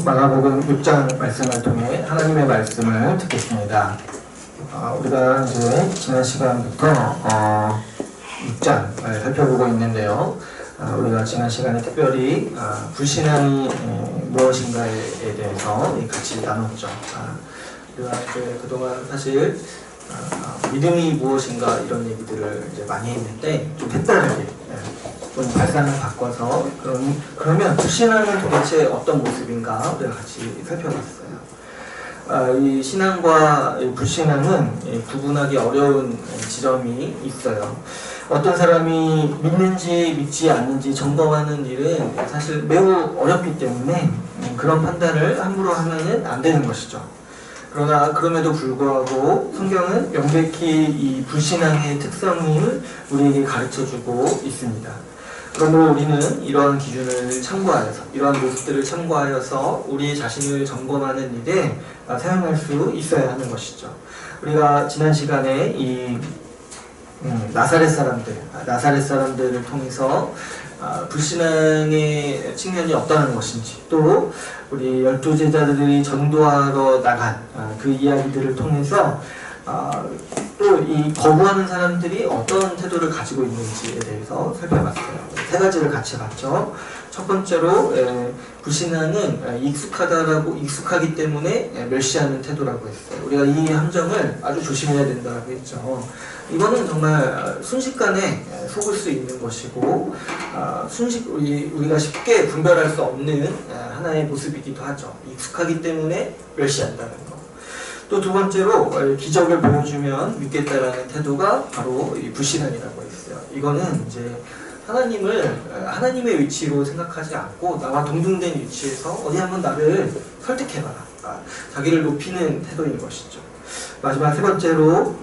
마가복음 6장 말씀을 통해 하나님의 말씀을 듣겠습니다. 우리가 이제 지난 시간부터 6장을 살펴보고 있는데요. 우리가 지난 시간에 특별히 불신앙이 무엇인가에 대해서 같이 나눴죠. 우리가 이제 그동안 사실 믿음이 무엇인가 이런 얘기들을 이제 많이 했는데 좀 색다르게 좀 발상을 바꿔서 그러면 불신앙은 도대체 어떤 모습인가 우리가 같이 살펴봤어요. 이 신앙과 불신앙은 구분하기 어려운 지점이 있어요. 어떤 사람이 믿는지 믿지 않는지 점검하는 일은 사실 매우 어렵기 때문에 그런 판단을 함부로 하면은 안 되는 것이죠. 그러나 그럼에도 불구하고 성경은 명백히 이 불신앙의 특성을 우리에게 가르쳐주고 있습니다. 그러므로 우리는 이러한 기준을 참고하여서, 이러한 모습들을 참고하여서 우리 자신을 점검하는 일에 사용할 수 있어야 하는 것이죠. 우리가 지난 시간에 이 나사렛 사람들을 통해서 불신앙의 측면이 없다는 것인지, 또 우리 12제자들이 전도하러 나간 그 이야기들을 통해서 또 이 거부하는 사람들이 어떤 태도를 가지고 있는지에 대해서 살펴봤어요. 세 가지를 같이 봤죠. 첫 번째로 불신앙은 익숙하기 때문에 멸시하는 태도라고 했어요. 우리가 이 함정을 아주 조심해야 된다고 했죠. 이거는 정말 순식간에 속을 수 있는 것이고 우리가 쉽게 분별할 수 없는 하나의 모습이기도 하죠. 익숙하기 때문에 멸시한다는 거. 또 두 번째로 기적을 보여주면 믿겠다라는 태도가 바로 이 불신앙이라고 했어요. 이거는 이제 하나님의 위치로 생각하지 않고 나와 동등된 위치에서 어디 한번 나를 설득해봐라. 자기를 높이는 태도인 것이죠. 마지막 세 번째로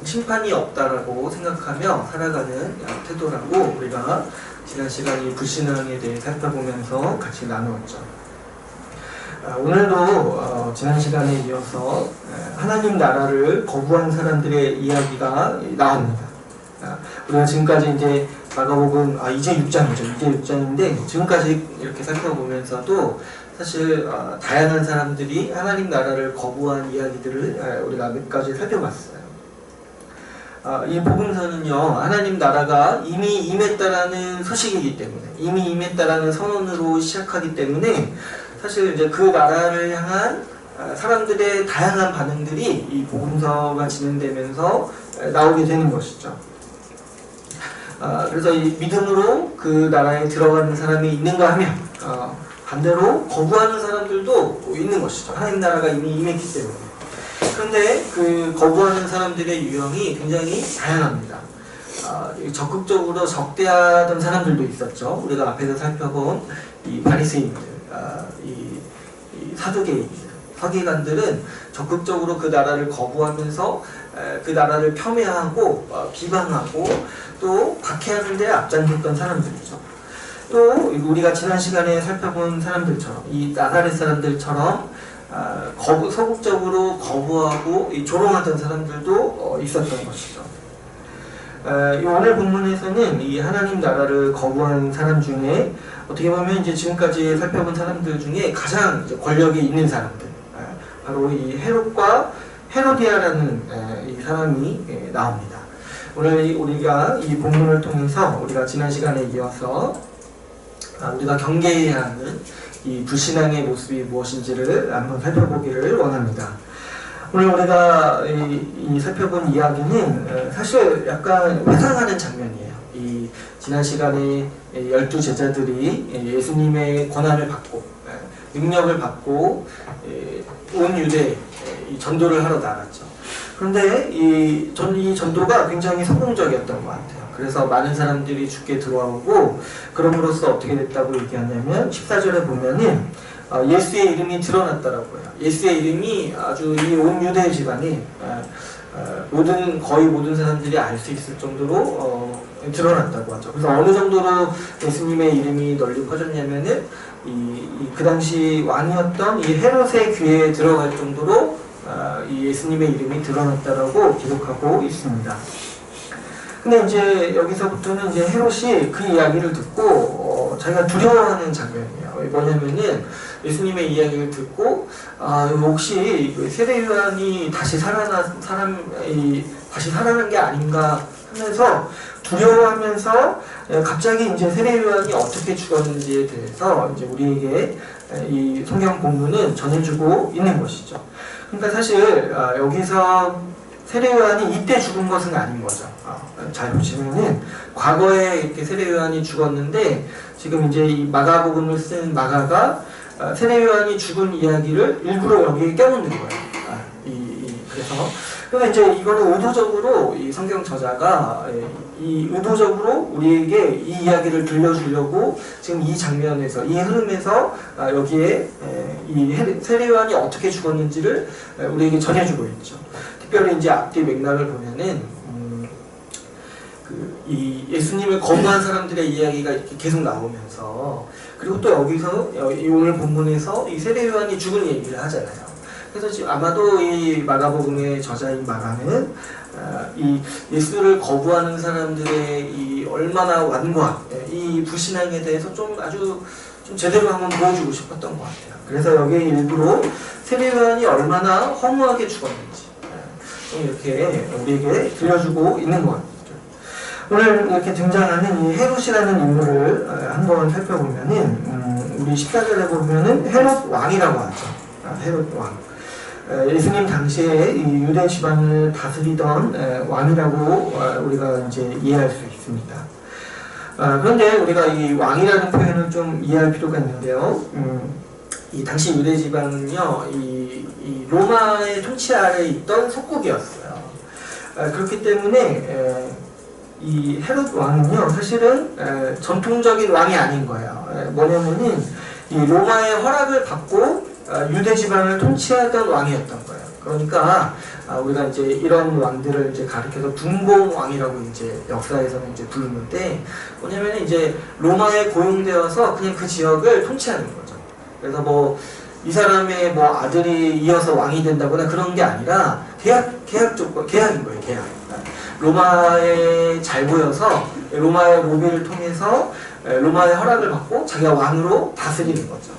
심판이 없다라고 생각하며 살아가는 태도라고 우리가 지난 시간 이 불신앙에 대해 살펴보면서 같이 나누었죠. 오늘도 지난 시간에 이어서 하나님 나라를 거부한 사람들의 이야기가 나옵니다. 우리가 지금까지 이제 마가복음 이제 6장이죠. 이제 6장인데 지금까지 이렇게 살펴보면서도 사실 다양한 사람들이 하나님 나라를 거부한 이야기들을 우리가 몇 가지 살펴봤어요. 이 복음서는요, 하나님 나라가 이미 임했다라는 소식이기 때문에, 이미 임했다라는 선언으로 시작하기 때문에 사실 이제 그 나라를 향한 사람들의 다양한 반응들이 이 복음서가 진행되면서 나오게 되는 것이죠. 그래서 이 믿음으로 그 나라에 들어가는 사람이 있는가 하면 반대로 거부하는 사람들도 있는 것이죠. 하나님 나라가 이미 임했기 때문에. 그런데 그 거부하는 사람들의 유형이 굉장히 다양합니다. 적극적으로 적대하던 사람들도 있었죠. 우리가 앞에서 살펴본 이 바리새인들, 이 사두개인들, 서기관들은 적극적으로 그 나라를 거부하면서 그 나라를 폄훼하고 비방하고 또 박해하는 데 앞장섰던 사람들이죠. 또 우리가 지난 시간에 살펴본 사람들처럼 이 나사렛 사람들처럼 소극적으로 거부하고 조롱하던 사람들도 있었던 것이죠. 오늘 본문에서는 이 하나님 나라를 거부한 사람 중에 어떻게 보면 이제 지금까지 살펴본 사람들 중에 가장 권력이 있는 사람들, 바로 이 헤롯과 헤로디아라는 이 사람이 나옵니다. 오늘 우리가 이 본문을 통해서 우리가 지난 시간에 이어서 우리가 경계해야 하는 이 불신앙의 모습이 무엇인지를 한번 살펴보기를 원합니다. 오늘 우리가 이 살펴본 이야기는 사실 약간 회상하는 장면이에요. 이 지난 시간에 12제자들이 예수님의 권한을 받고 능력을 받고 온 유대에 전도를 하러 나갔죠. 그런데 이 전도가 굉장히 성공적이었던 것 같아요. 그래서 많은 사람들이 주께 들어오고 그럼으로써 어떻게 됐다고 얘기하냐면 14절에 보면은 예수의 이름이 드러났다라고 해요. 예수의 이름이 아주 이 온 유대 집안이 거의 모든 사람들이 알 수 있을 정도로 드러났다고 하죠. 그래서 어느 정도로 예수님의 이름이 널리 퍼졌냐면은 그 당시 왕이었던 이 헤롯의 귀에 들어갈 정도로 이 예수님의 이름이 드러났다라고 기록하고 있습니다. 근데 이제 여기서부터는 이제 헤롯이 그 이야기를 듣고 자기가 두려워하는 장면이에요. 뭐냐면은 예수님의 이야기를 듣고 혹시 세례 요한이 다시 살아난 게 아닌가 하면서 두려워하면서 갑자기 이제 세례 요한이 어떻게 죽었는지에 대해서 이제 우리에게 이 성경 본문은 전해주고 있는 것이죠. 그러니까 사실 여기서 세례 요한이 이때 죽은 것은 아닌 거죠. 잘 보시면은 과거에 이렇게 세례 요한이 죽었는데 지금 이제 이 마가복음을 쓴 마가가 세례 요한이 죽은 이야기를 일부러 여기에 껴놓는 거예요. 그래서 이제 이거는 의도적으로 이 성경 저자가 의도적으로 우리에게 이 이야기를 들려주려고 지금 이 장면에서 이 흐름에서 여기에 이 세례 요한이 어떻게 죽었는지를 우리에게 전해주고 있죠. 특별히 이제 앞뒤 맥락을 보면은 이 예수님을 거부한 사람들의 이야기가 이렇게 계속 나오면서 그리고 또 여기서 오늘 본문에서 이 세례 요한이 죽은 얘기를 하잖아요. 그래서 지금 아마도 이 마가복음의 저자인 마가는 이 예수를 거부하는 사람들의 이 얼마나 완고한 이 불신앙에 대해서 아주 좀 제대로 한번 보여주고 싶었던 것 같아요. 그래서 여기에 일부러 세례 요한이 얼마나 허무하게 죽었는지 좀 이렇게 우리에게 들려주고 있는 것 같아요. 오늘 이렇게 등장하는 이 헤롯이라는 인물을 한번 살펴보면은 우리 14절에 보면은 헤롯 왕이라고 하죠. 헤롯 왕. 예수님 당시에 이 유대 지방을 다스리던 왕이라고 우리가 이제 이해할 수 있습니다. 그런데 우리가 이 왕이라는 표현을 좀 이해할 필요가 있는데요. 이 당시 유대 지방은요, 이 로마의 통치 아래에 있던 속국이었어요. 그렇기 때문에 이 헤롯 왕은요, 사실은 전통적인 왕이 아닌 거예요. 뭐냐면은 이 로마의 허락을 받고 유대 지방을 통치하던 왕이었던 거예요. 그러니까 우리가 이제 이런 왕들을 이제 가리켜서 분봉 왕이라고 이제 역사에서는 이제 부르는데, 뭐냐면 이제 로마에 고용되어서 그냥 그 지역을 통치하는 거죠. 그래서 뭐 이 사람의 뭐 아들이 이어서 왕이 된다거나 그런 게 아니라 계약 조건, 계약인 거예요. 계약. 로마에 잘 보여서 로마의 로비를 통해서 로마의 허락을 받고 자기가 왕으로 다스리는 거죠.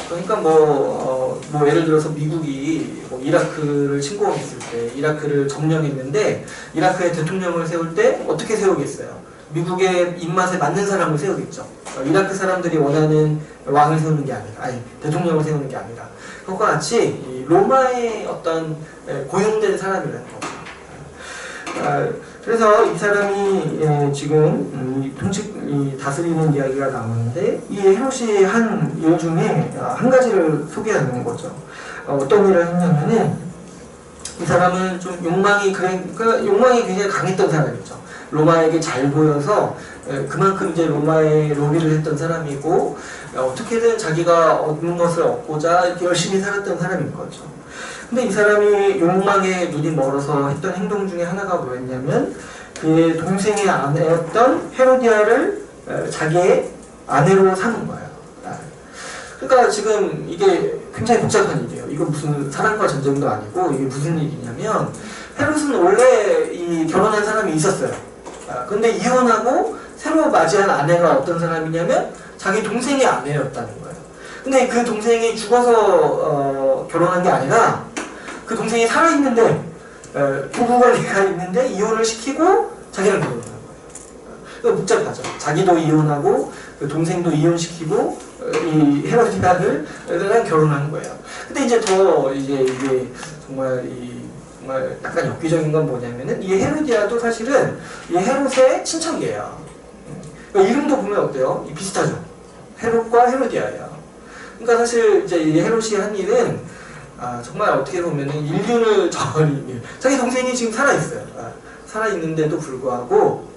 그러니까 뭐 예를 들어서 미국이 뭐 이라크를 침공했을 때, 이라크를 점령했는데 이라크의 대통령을 세울 때 어떻게 세우겠어요? 미국의 입맛에 맞는 사람을 세우겠죠. 이라크 사람들이 원하는 왕을 세우는 게 아니라, 대통령을 세우는 게 아니라, 그것과 같이 이 로마의 어떤 고용된 사람이라는 거죠. 그래서 이 사람이 지금 다스리는 이야기가 나오는데, 이 헤롯이 한 일 중에 한 가지를 소개하는 거죠. 어떤 일을 했냐면은, 이 사람은 좀 욕망이 굉장히 강했던 사람이죠. 로마에게 잘 보여서 그만큼 이제 로마에 로비를 했던 사람이고, 어떻게든 자기가 얻는 것을 얻고자 이렇게 열심히 살았던 사람인 거죠. 근데 이 사람이 욕망에 눈이 멀어서 했던 행동 중에 하나가 뭐였냐면, 그의 동생의 아내였던 헤로디아를 자기의 아내로 삼은 거예요. 그러니까 지금 이게 굉장히 복잡한 일이에요. 이거 무슨 사랑과 전쟁도 아니고, 이게 무슨 일이냐면, 헤롯은 원래 이 결혼한 사람이 있었어요. 근데 이혼하고 새로 맞이한 아내가 어떤 사람이냐면 자기 동생의 아내였다는 거예요. 근데 그 동생이 죽어서 결혼한 게 아니라 그 동생이 살아있는데 부부관계가 있는데 이혼을 시키고 자기랑 결혼한 거예요. 이거 복잡하죠. 자기도 이혼하고 그 동생도 이혼시키고 이 헤로디아를 결혼한 거예요. 근데 이제 이게 정말 약간 엽기적인 건 뭐냐면은 이 헤로디아도 사실은 이 헤롯의 친척이에요. 이름도 보면 어때요? 비슷하죠. 헤롯과 헤로디아예요. 그러니까 사실 이제 이 헤롯이 한 일은 정말 어떻게 보면은 인륜을 저버린 일. 자기 동생이 지금 살아있어요. 살아있는데도 불구하고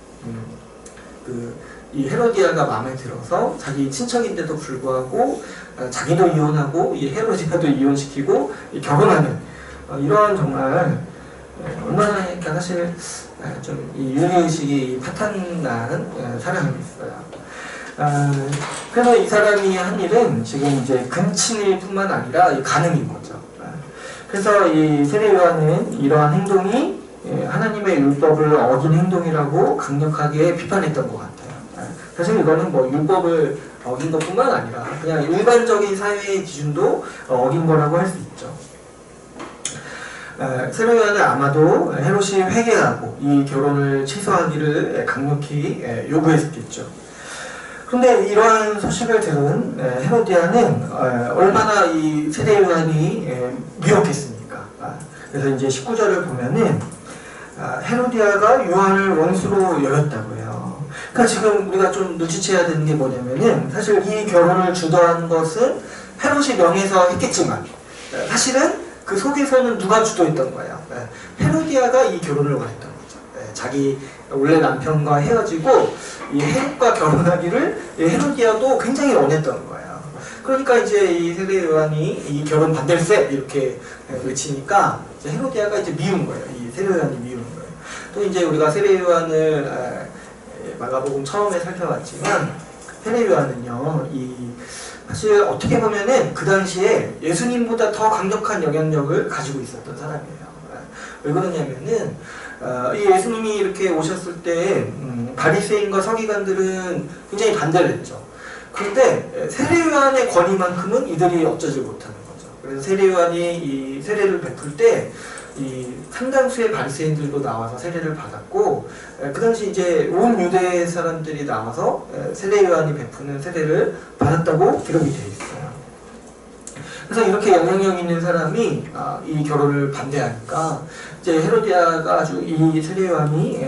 이 헤로디아가 마음에 들어서 자기 친척인데도 불구하고 자기도 이혼하고 이 헤로디아도 이혼시키고 결혼하는 이런 정말 얼마나 그러니까 사실 좀 이 윤리의식이 파탄난 사람이었어요. 그래서 이 사람이 한 일은 지금 이제 근친일뿐만 아니라 가늠인 거죠. 그래서 이 세례 요한은 이러한 행동이 하나님의 율법을 어긴 행동이라고 강력하게 비판했던 것 같아요. 사실 이거는 뭐 율법을 어긴 것뿐만 아니라 그냥 일반적인 사회의 기준도 어긴 거라고 할 수 있죠. 세례요한은 아마도 헤롯이 회개하고 이 결혼을 취소하기를 강력히 요구했겠죠. 그런데 이러한 소식을 들은 헤로디아는 얼마나 이 세례요한이 미혹했습니까? 그래서 이제 19절을 보면은 헤로디아가 요한을 원수로 여겼다고 해요. 그러니까 지금 우리가 좀 눈치채야 되는 게 뭐냐면은 사실 이 결혼을 주도한 것은 헤롯이 명해서 했겠지만 사실은 그 속에서는 누가 주도했던 거예요? 헤로디아가 이 결혼을 원했던 거죠. 자기 원래 남편과 헤어지고 이 헤롯과 결혼하기를 헤로디아도 굉장히 원했던 거예요. 그러니까 이제 이 세례 요한이 이 결혼 반댈세 이렇게 외치니까 이제 헤로디아가 이제 미운 거예요. 이 세례 요한이 미운 거예요. 또 이제 우리가 세례 요한을 마가복음 처음에 살펴봤지만 세례 요한은요, 사실 어떻게 보면은 그 당시에 예수님보다 더 강력한 영향력을 가지고 있었던 사람이에요. 왜 그러냐면은 이 예수님이 이렇게 오셨을 때 바리새인과 서기관들은 굉장히 반대를 했죠. 그런데 세례 요한의 권위만큼은 이들이 어쩌지 못하는 거죠. 그래서 세례 요한이 이 세례를 베풀 때 이 상당수의 바리새인들도 나와서 세례를 받았고, 그 당시 이제 온 유대 사람들이 나와서 세례 요한이 베푸는 세례를 받았다고 기록이 되어 있어요. 그래서 이렇게 영향력 있는 사람이 이 결혼을 반대하니까 이제 헤로디아가 아주 이 세례 요한이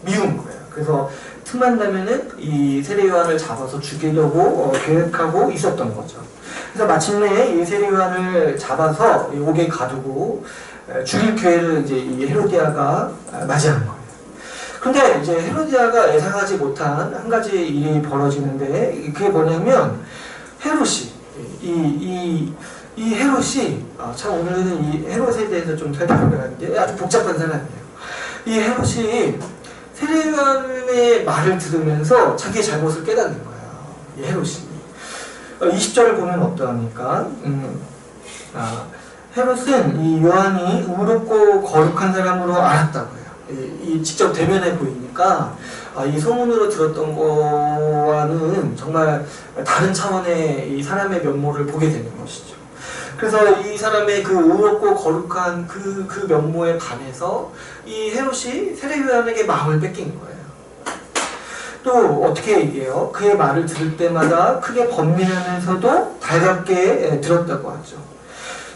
미운 거예요. 그래서 틈만 나면은 이 세례 요한을 잡아서 죽이려고 계획하고 있었던 거죠. 그래서 마침내 이 세례 요한을 잡아서 옥에 가두고 죽일 기회를 이제 이 헤로디아가 맞이한 거예요. 근데 이제 헤로디아가 예상하지 못한 한 가지 일이 벌어지는데, 그게 뭐냐면 헤롯이 이 헤롯이 참 오늘은 이 헤롯에 대해서 좀 살펴보려 하는데 아주 복잡한 사람이에요. 이 헤롯이 세례 요한의 말을 들으면서 자기의 잘못을 깨닫는 거예요. 이 헤롯이 20절을 보면 어떠합니까? 헤롯은 이 요한이 의롭고 거룩한 사람으로 알았다고 해요. 이 직접 대면해 보이니까 이 소문으로 들었던 거와는 정말 다른 차원의 이 사람의 면모를 보게 되는 것이죠. 그래서 이 사람의 그 의롭고 거룩한 그 면모에 반해서 이 헤롯이 세례 요한에게 마음을 뺏긴 거예요. 또 어떻게 얘기해요? 그의 말을 들을 때마다 크게 번민하면서도 달갑게 들었다고 하죠.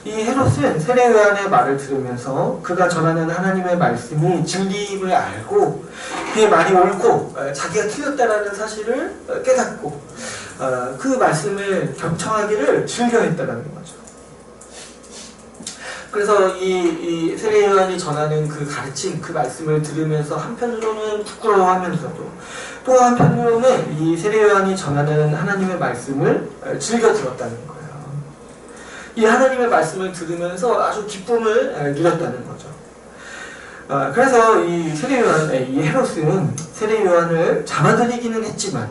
이 헤롯은 세례 요한의 말을 들으면서 그가 전하는 하나님의 말씀이 진리임을 알고 그의 말이 옳고 자기가 틀렸다라는 사실을 깨닫고 그 말씀을 경청하기를 즐겨했다라는 거죠. 그래서 이 세례 요한이 전하는 그 가르침, 그 말씀을 들으면서 한편으로는 부끄러워하면서도 또 한편으로는 이 세례 요한이 전하는 하나님의 말씀을 즐겨 들었다는 거예요. 이 하나님의 말씀을 들으면서 아주 기쁨을 누렸다는 거죠. 그래서 이 세례 요한, 이 헤롯은 세례 요한을 잡아들이기는 했지만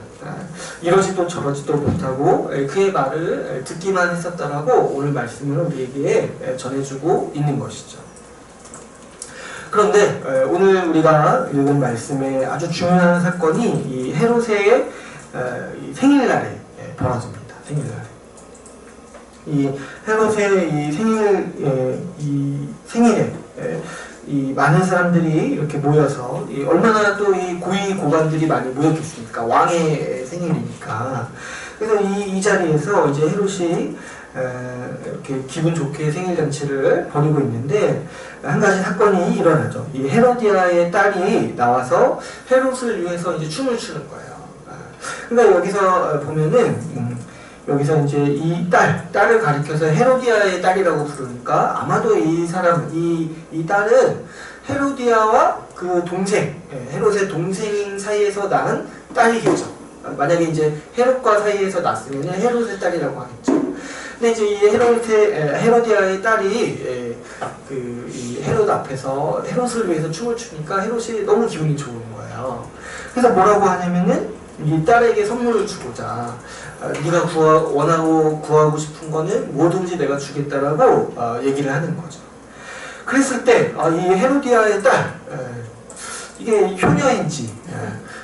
이러지도 저러지도 못하고 그의 말을 듣기만 했었다라고 오늘 말씀을 우리에게 전해주고 있는 것이죠. 그런데 오늘 우리가 읽은 말씀에 아주 중요한 사건이 이 헤롯의 생일날에 벌어집니다. 생일날에. 이 헤롯의 이 생일에 이 많은 사람들이 이렇게 모여서 얼마나 또 이 고위 고관들이 많이 모였겠습니까? 왕의 생일이니까. 그래서 이 자리에서 이제 헤롯이 이렇게 기분 좋게 생일 잔치를 벌이고 있는데 한 가지 사건이 일어나죠. 이 헤로디아의 딸이 나와서 헤롯을 위해서 이제 춤을 추는 거예요. 그러니까 여기서 보면은 여기서 이제 이 딸을 가리켜서 헤로디아의 딸이라고 부르니까 아마도 이 사람, 이 딸은 헤로디아와 그 동생, 헤롯의 동생 사이에서 낳은 딸이겠죠. 만약에 이제 헤롯과 사이에서 낳았으면 헤롯의 딸이라고 하겠죠. 근데 이제 이 헤로디아의 딸이 이 헤롯 앞에서 헤롯을 위해서 춤을 추니까 헤롯이 너무 기분이 좋은 거예요. 그래서 뭐라고 하냐면은 이 딸에게 선물을 주고자 네가 원하고 구하고 싶은 거는 뭐든지 내가 주겠다라고 얘기를 하는 거죠. 그랬을 때 이 헤로디아의 딸 이게 효녀인지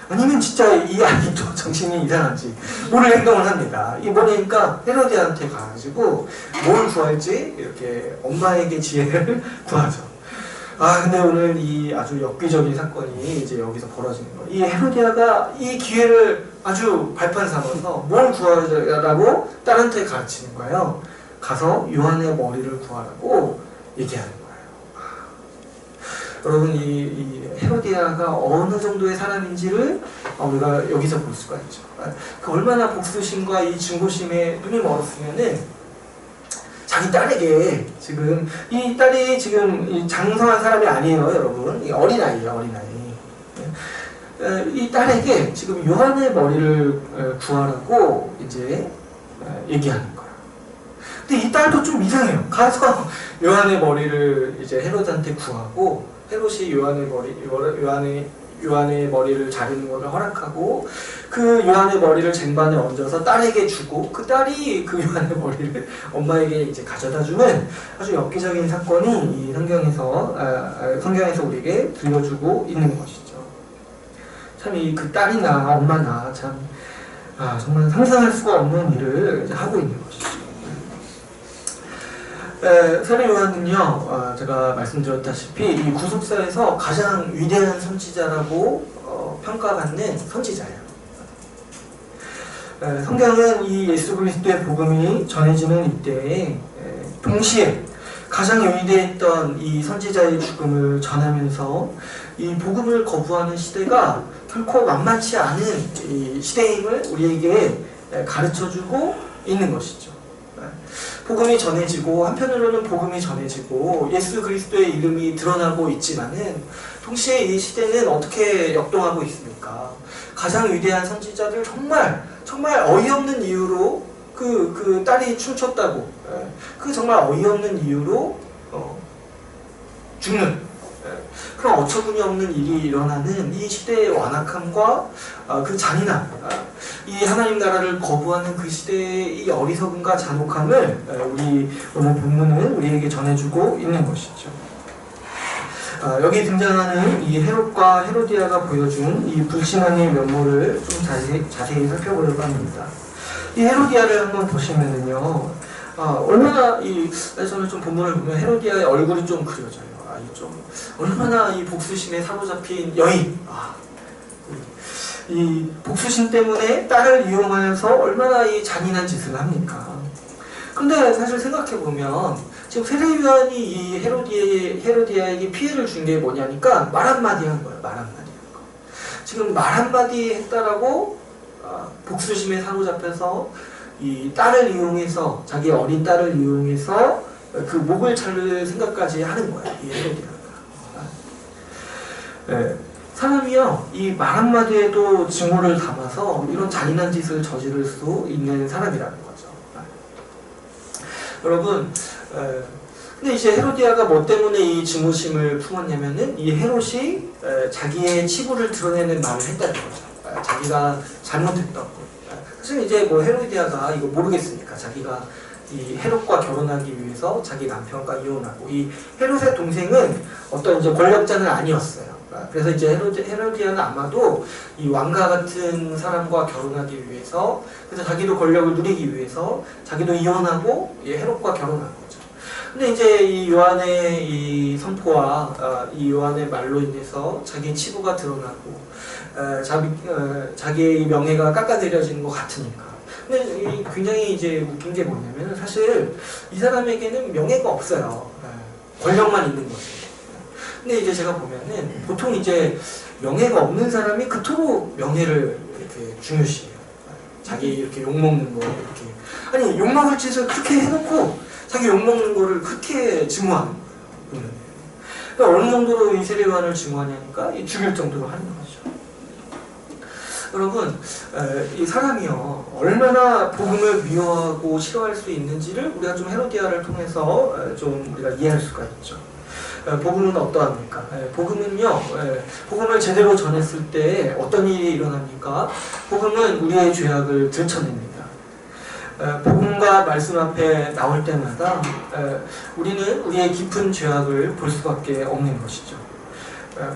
아니면 진짜 이 아이도 정신이 이상한지 모를 행동을 합니다. 이 뭐냐니까 헤로디한테 가가지고 뭘 구할지 이렇게 엄마에게 지혜를 구하죠. 근데 오늘 이 아주 엽기적인 사건이 이제 여기서 벌어지는 거예요. 이 헤로디아가 이 기회를 아주 발판 삼아서 뭘 구하라고 딸한테 가르치는 거예요. 가서 요한의 머리를 구하라고 얘기하는 거예요. 여러분, 이 헤로디아가 어느 정도의 사람인지를 우리가 여기서 볼 수가 있죠. 그 얼마나 복수심과 이 증오심에 눈이 멀었으면은 자기 딸에게 지금 이 딸이 지금 장성한 사람이 아니에요, 여러분. 어린아이예요, 어린아이. 이 딸에게 지금 요한의 머리를 구하라고 이제 얘기하는 거예요. 근데 이 딸도 좀 이상해요. 가서 요한의 머리를 이제 헤롯한테 구하고 헤롯이 요한의 머리를 자르는 것을 허락하고 그 요한의 머리를 쟁반에 얹어서 딸에게 주고 그 딸이 그 요한의 머리를 엄마에게 이제 가져다 주는 아주 엽기적인 사건이 이 성경에서 우리에게 들려주고 있는 것이죠. 참 이 그 딸이나 엄마나 참 정말 상상할 수가 없는 일을 이제 하고 있는 것이죠. 세례 요한은요, 제가 말씀드렸다시피 이 구속사에서 가장 위대한 선지자라고 평가받는 선지자예요. 성경은 이 예수 그리스도의 복음이 전해지는 이때에 동시에 가장 위대했던 이 선지자의 죽음을 전하면서 이 복음을 거부하는 시대가 결코 만만치 않은 이 시대임을 우리에게 가르쳐주고 있는 것이죠. 복음이 전해지고 한편으로는 복음이 전해지고 예수 그리스도의 이름이 드러나고 있지만은 동시에 이 시대는 어떻게 역동하고 있습니까? 가장 위대한 선지자를 정말 어이없는 이유로 그 딸이 춤췄다고 그 정말 어이없는 이유로 죽는 그런 어처구니 없는 일이 일어나는 이 시대의 완악함과 그 잔인함, 이 하나님 나라를 거부하는 그 시대의 이 어리석음과 잔혹함을 우리 오늘 본문은 우리에게 전해주고 있는 것이죠. 여기 등장하는 이 헤롯과 헤로디아가 보여준 이 불신앙의 면모를 좀 자세히 살펴보려고 합니다. 이 헤로디아를 한번 보시면은요, 얼마나 저는 좀 본문을 보면 헤로디아의 얼굴이 좀 그려져요. 얼마나 이 복수심에 사로잡힌 여인. 이 복수심 때문에 딸을 이용하여서 얼마나 이 잔인한 짓을 합니까? 근데 사실 생각해보면 지금 세례 요한이 이 헤로디아에게 피해를 준 게 뭐냐니까 말 한마디 한 거예요. 말 한마디 한 거. 지금 말 한마디 했다라고 복수심에 사로잡혀서 이 딸을 이용해서 자기 어린 딸을 이용해서 그 목을 자를 생각까지 하는 거예요. 이 헤로디아가. 사람이요, 이 말 한마디에도 증오를 담아서 이런 잔인한 짓을 저지를 수 있는 사람이라는 거죠. 여러분, 근데 이제 헤로디아가 뭐 때문에 이 증오심을 품었냐면은 이 헤롯이 자기의 치부를 드러내는 말을 했다는 거죠. 자기가 잘못했다고. 사실 이제 뭐 헤로디아가 이거 모르겠으니까 자기가 이 헤롯과 결혼하기 위해서 자기 남편과 이혼하고 이 헤롯의 동생은 어떤 이제 권력자는 아니었어요. 그래서 이제 헤로디아는 아마도 이 왕과 같은 사람과 결혼하기 위해서 그래서 자기도 권력을 누리기 위해서 자기도 이혼하고 헤롯과 결혼한 거죠. 근데 이제 이 요한의 이 선포와 이 요한의 말로 인해서 자기의 치부가 드러나고 자기의 이 명예가 깎아내려지는 것 같으니까. 근데 굉장히 이제 웃긴 게 뭐냐면 사실 이 사람에게는 명예가 없어요. 권력만 있는 거죠. 근데 이제 제가 보면은 보통 이제 명예가 없는 사람이 그토록 명예를 이렇게 중요시해요. 자기 이렇게 욕먹는 거 이렇게 아니 욕먹을 짓을 그렇게 해놓고 자기 욕먹는 거를 그렇게 증오하는 거예요. 그러니까 어느 정도로 이 세례 요한을 증오하냐니까 죽일 정도로 하는 거죠. 여러분, 이 사람이요 얼마나 복음을 미워하고 싫어할 수 있는지를 우리가 좀 헤로디아를 통해서 좀 우리가 이해할 수가 있죠. 복음은 어떠합니까? 복음은요, 복음을 제대로 전했을 때 어떤 일이 일어납니까? 복음은 우리의 죄악을 들춰냅니다. 복음과 말씀 앞에 나올 때마다 우리는 우리의 깊은 죄악을 볼 수밖에 없는 것이죠.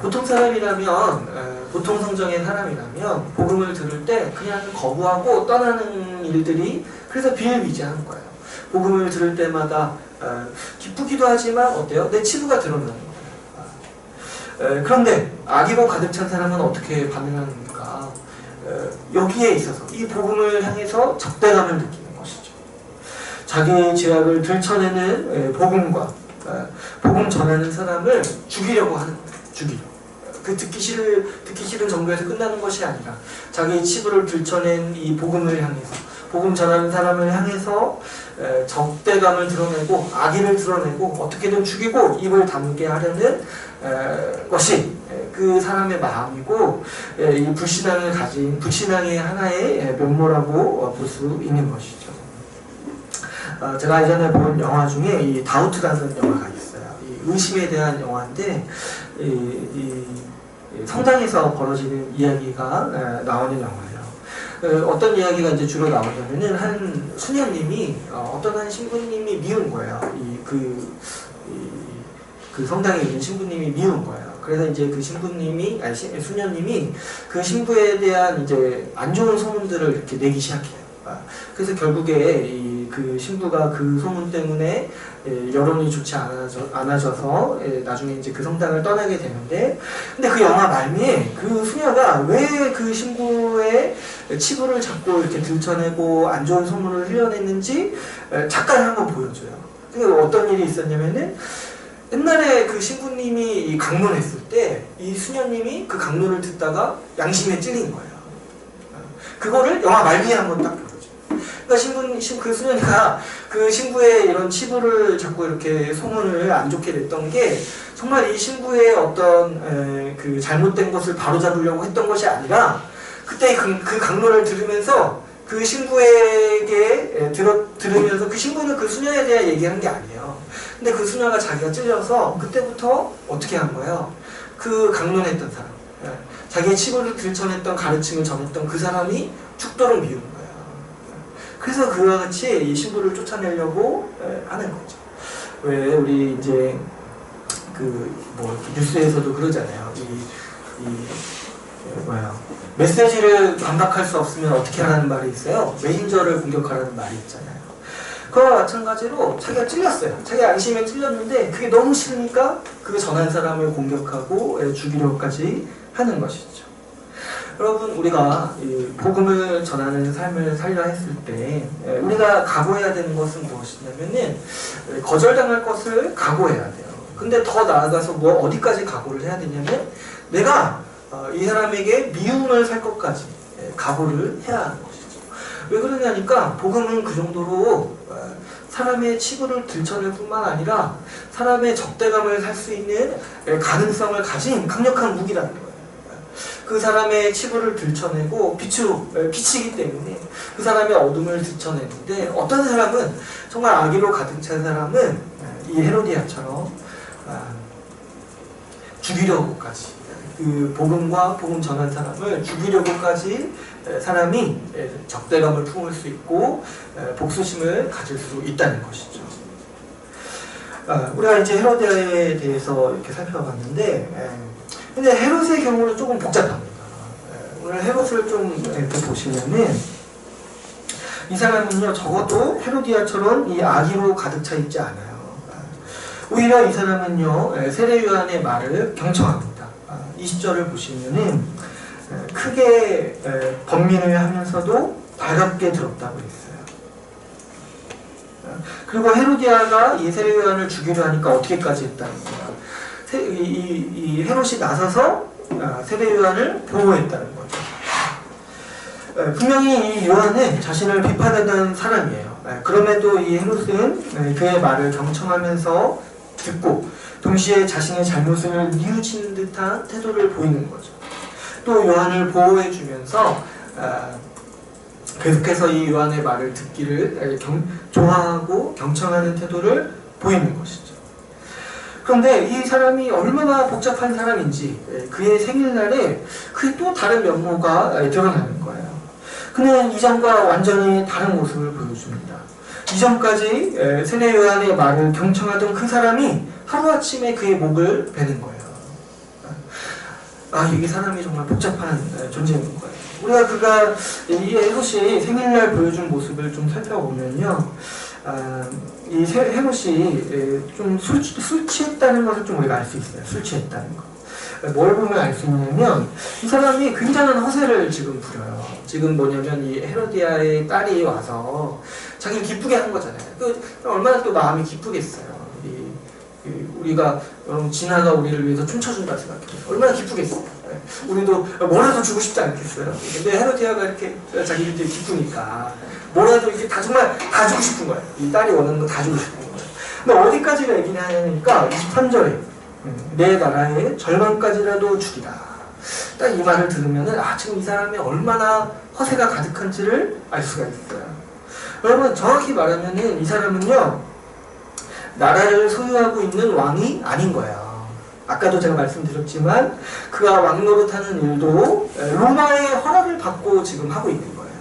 보통 사람이라면, 보통 성정의 사람이라면 복음을 들을 때 그냥 거부하고 떠나는 일들이 그래서 비일비재한 거예요. 복음을 들을 때마다 기쁘기도 하지만 어때요? 내 치부가 드러나는 거예요. 그런데 악의로 가득 찬 사람은 어떻게 반응하는가? 여기에 있어서 이 복음을 향해서 적대감을 느끼는 것이죠. 자기의 죄악을 들춰내는 복음과 복음 전하는 사람을 죽이려고 하는 거예요. 죽이려고. 그 듣기 싫은 정도에서 끝나는 것이 아니라 자기의 치부를 들춰낸 이 복음을 향해서, 복음 전하는 사람을 향해서 적대감을 드러내고 악의를 드러내고 어떻게든 죽이고 입을 다물게 하려는 것이 그 사람의 마음이고, 이 불신앙을 가진 불신앙의 하나의 면모라고 볼 수 있는 것이죠. 제가 예전에 본 영화 중에 이 다우트라는 영화가 있어요. 이 의심에 대한 영화인데 이 성당에서 벌어지는 이야기가 나오는 영화예요. 어떤 이야기가 이제 주로 나오냐면은 한 수녀님이 어떤 한 신부님이 미운 거예요. 그 성당에 있는 신부님이 미운 거예요. 그래서 이제 그 신부님이, 수녀님이 그 신부에 대한 이제 안 좋은 소문들을 이렇게 내기 시작해요. 그래서 결국에 그 신부가 그 소문 때문에 여론이 좋지 않아져서 나중에 이제 그 성당을 떠나게 되는데, 근데 그 영화 말미에 그 수녀가 왜 그 신부의 치부를 자꾸 이렇게 들춰내고 안 좋은 소문을 흘려냈는지 잠깐 한번 보여줘요. 그러니까 어떤 일이 있었냐면은, 옛날에 그 신부님이 강론했을 때 이 수녀님이 그 강론을 듣다가 양심에 찔린 거예요. 그거를 영화 말미에 한번 딱 보여줘요. 그러니까 그 수녀가 그 신부의 이런 치부를 자꾸 이렇게 소문을 안 좋게 냈던 게 정말 이 신부의 어떤 그 잘못된 것을 바로잡으려고 했던 것이 아니라, 그때 그 강론을 들으면서 그 신부에게 들으면서 그 신부는 그 수녀에 대해 얘기한 게 아니에요. 근데 그 수녀가 자기가 찔려서 그때부터 어떻게 한 거예요? 그 강론했던 사람, 자기의 치부를 들춰냈던 가르침을 전했던 그 사람이 죽도록 미운 거예요. 그래서 그와 같이 이 신부를 쫓아내려고 하는 거죠. 왜 우리 이제 뉴스에서도 그러잖아요. 메시지를 반박할 수 없으면 어떻게 하라는 말이 있어요? 메신저를 공격하라는 말이 있잖아요. 그와 마찬가지로 자기가 찔렸어요. 자기 안심에 찔렸는데 그게 너무 싫으니까 그 전한 사람을 공격하고 죽이려고까지 하는 것이죠. 여러분, 우리가 복음을 전하는 삶을 살려 했을 때 우리가 각오해야 되는 것은 무엇이냐면은, 거절당할 것을 각오해야 돼요. 근데 더 나아가서 어디까지 각오를 해야 되냐면, 내가 이 사람에게 미움을 살 것까지 각오를 해야 하는 것이죠. 왜 그러냐니까, 복음은 그 정도로 사람의 치부를 들춰낼 뿐만 아니라 사람의 적대감을 살 수 있는 가능성을 가진 강력한 무기라는 거예요. 그 사람의 치부를 들춰내고 빛이기 때문에 그 사람의 어둠을 들춰내는데, 어떤 사람은 정말 악의로 가득 찬 사람은 이 헤로디아처럼 죽이려고까지, 그 복음과 복음 전한 사람을 죽이려고까지 사람이 적대감을 품을 수 있고 복수심을 가질 수 있다는 것이죠. 우리가 이제 헤로디아에 대해서 이렇게 살펴봤는데, 근데 헤롯의 경우는 조금 복잡합니다. 오늘 헤롯을 좀 이렇게 보시면은, 이 사람은요, 적어도 헤로디아처럼 이 악의로 가득 차 있지 않아요. 오히려 이 사람은요, 세례 요한의 말을 경청합니다. 20절을 보시면은 크게 번민을 하면서도 달갑게 들었다고 했어요. 그리고 헤로디아가 이 세례 요한을 죽이려 하니까 어떻게까지 했다는 거야. 이 헤롯이 나서서 세례 요한을 보호했다는 거죠. 분명히 이 요한은 자신을 비판하던 사람이에요. 그럼에도 이 헤롯은 그의 말을 경청하면서 듣고 동시에 자신의 잘못을 뉘우치는 듯한 태도를 보이는 거죠. 또 요한을 보호해주면서 계속해서 이 요한의 말을 듣기를 좋아하고 경청하는 태도를 보이는 것이죠. 그런데 이 사람이 얼마나 복잡한 사람인지, 그의 생일날에 그의 또 다른 면모가 드러나는 거예요. 그는 이전과 완전히 다른 모습을 보여줍니다. 이전까지 세례 요한의 말을 경청하던 그 사람이 하루아침에 그의 목을 베는 거예요. 이게 사람이 정말 복잡한 존재인 거예요. 우리가 그가 이 헤롯이 생일날 보여준 모습을 좀 살펴보면요, 이 헤롯이 좀 술 취했다는 것을 좀 우리가 알 수 있어요. 술 취했다는 거. 뭘 보면 알 수 있냐면 이 사람이 굉장한 허세를 지금 부려요. 지금 뭐냐면 이 헤로디아의 딸이 와서 자기를 기쁘게 한 거잖아요. 얼마나 또 마음이 기쁘겠어요. 우리가 여러분 진아가 우리를 위해서 춤춰준다 생각해요. 얼마나 기쁘겠어요. 우리도 뭐라도 주고 싶지 않겠어요. 근데 헤로디아가 이렇게 자기들이 기쁘니까 뭐라도 이게 다 정말 다 주고 싶은 거예요. 이 딸이 원하는 거 다 주고 싶은 거예요. 근데 어디까지가 얘기를 하냐니까 23절에 내 나라의 절반까지라도 주리라. 딱 이 말을 들으면은 지금 이 사람이 얼마나 허세가 가득한지를 알 수가 있어요. 여러분 정확히 말하면은 이 사람은요 나라를 소유하고 있는 왕이 아닌 거예요. 아까도 제가 말씀드렸지만 그가 왕 노릇하는 일도 로마의 허락을 받고 지금 하고 있는 거예요.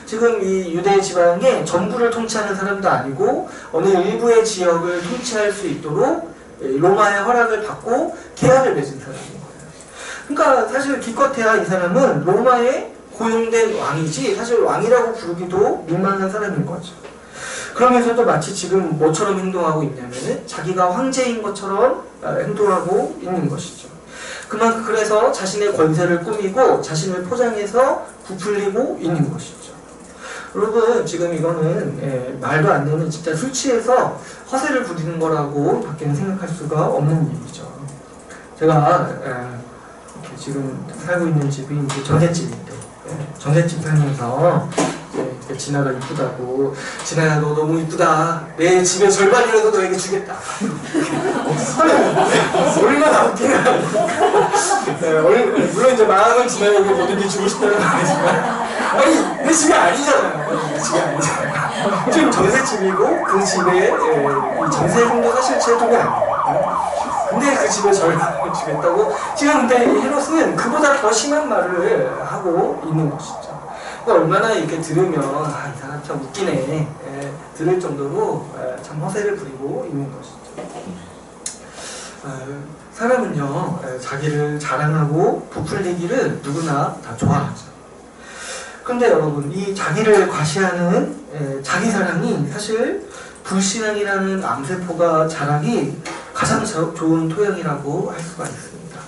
지금 이 유대 지방의 전부를 통치하는 사람도 아니고 어느 일부의 지역을 통치할 수 있도록 로마의 허락을 받고 계약을 맺은 사람인 거예요. 그러니까 사실 기껏해야 이 사람은 로마에 고용된 왕이지 사실 왕이라고 부르기도 민망한 사람인 거죠. 그러면서도 마치 지금 뭐처럼 행동하고 있냐면은 자기가 황제인 것처럼 행동하고 있는 것이죠. 그만큼 그래서 자신의 권세를 꾸미고 자신을 포장해서 부풀리고 있는 것이죠. 여러분 지금 이거는 말도 안 되는 진짜 술 취해서 허세를 부리는 거라고 밖에는 생각할 수가 없는 일이죠. 제가 이렇게 지금 살고 있는 집이 이제 전셋집인데 전셋집 살면서 이제 진아가 이쁘다고 진아야 너 너무 이쁘다 내 집의 절반이라도 너에게 주겠다. 얼마나 웃기냐. 물론 이제 마음은 진아에게 뭐든지 주고 싶다는 말이지만 내 집이 아니잖아요. 내 집이 아니잖아요. 지금 전셋집이고 그 집에 이 전세금도 사실 제 돈이 아니에요. 근데 그 집에 절반을 주겠다고 지금 근데 이 헤롯은 그보다 더 심한 말을 하고 있는 것이죠. 얼마나 이렇게 들으면 이 사람 참 웃기네 들을 정도로 참 허세를 부리고 있는 것이죠. 사람은요 자기를 자랑하고 부풀리기를 누구나 다 좋아하죠. 그런데 여러분 이 자기를 과시하는 자기 사랑이 사실 불신앙이라는 암세포가 자라기 가장 좋은 토양이라고 할 수가 있습니다.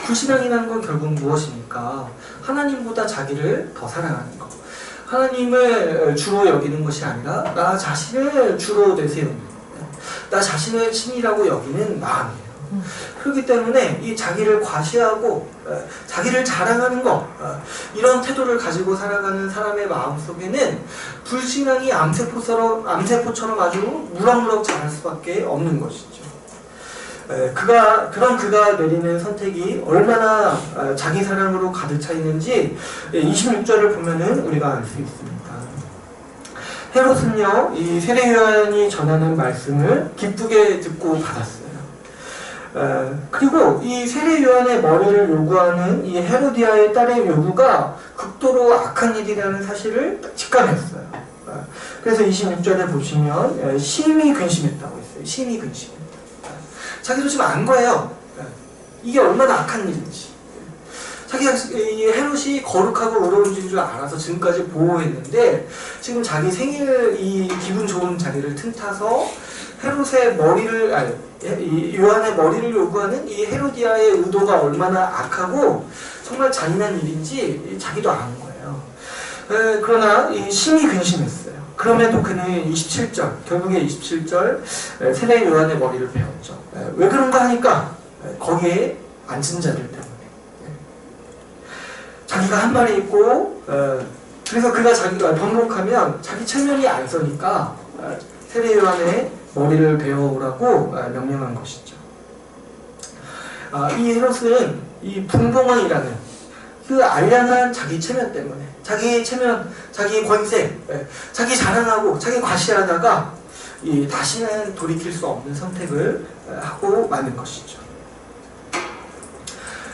불신앙이라는 건 결국 무엇입니까? 하나님보다 자기를 더 사랑하는 것. 하나님을 주로 여기는 것이 아니라 나 자신을 주로 내세우는, 나 자신을 친이라고 여기는 마음이에요. 그렇기 때문에 이 자기를 과시하고 자기를 자랑하는 것, 이런 태도를 가지고 살아가는 사람의 마음속에는 불신앙이 암세포처럼 아주 무럭무럭 자랄 수밖에 없는 것이죠. 그가 내리는 선택이 얼마나 자기 사랑으로 가득 차 있는지 26절을 보면은 우리가 알 수 있습니다. 헤롯은요, 이 세례 요한이 전하는 말씀을 기쁘게 듣고 받았어요. 그리고 이 세례 요한의 머리를 요구하는 이 헤로디아의 딸의 요구가 극도로 악한 일이라는 사실을 직감했어요. 그래서 26절에 보시면 심히 근심했다고 했어요. 심히 근심했다. 자기도 지금 안 거예요. 이게 얼마나 악한 일인지. 자기가 이 헤롯이 거룩하고 의로운 줄 알아서 지금까지 보호했는데 지금 자기 생일 이 기분 좋은 자리를 틈타서 헤롯의 머리를 이 요한의 머리를 요구하는 이 헤로디아의 의도가 얼마나 악하고 정말 잔인한 일인지 자기도 아는 거예요. 그러나 심히 근심했어요. 그럼에도 그는 27절, 결국에 27절 세례 요한의 머리를 베었죠. 왜 그런가 하니까 거기에 앉은 자들 때문에. 자기가 한 말이 있고 그래서 그가 자기가 번복하면 자기 체면이 안 서니까 세례 요한의 머리를 베어오라고 명령한 것이죠. 이 헤롯은 이 분봉왕이라는 그 알량한 자기 체면 때문에 자기 체면, 자기 권세, 자기 자랑하고 자기 과시하다가 다시는 돌이킬 수 없는 선택을 하고 마는 것이죠.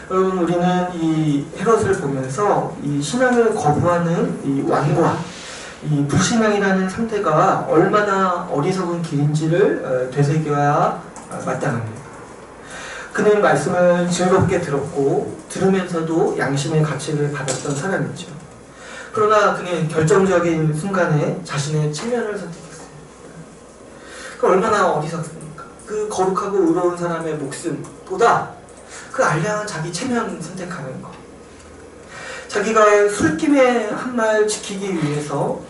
여러분 우리는 이 헤롯을 보면서 이 신앙을 거부하는 이 왕과 이 불신앙이라는 상태가 얼마나 어리석은 길인지를 되새겨야 마땅합니다. 그는 말씀을 즐겁게 들었고 들으면서도 양심의 가책을 받았던 사람이죠. 그러나 그는 결정적인 순간에 자신의 체면을 선택했어요. 그 얼마나 어리석습니까? 그 거룩하고 의로운 사람의 목숨보다 그 알량한 자기 체면 선택하는 것. 자기가 술김에 한 말 지키기 위해서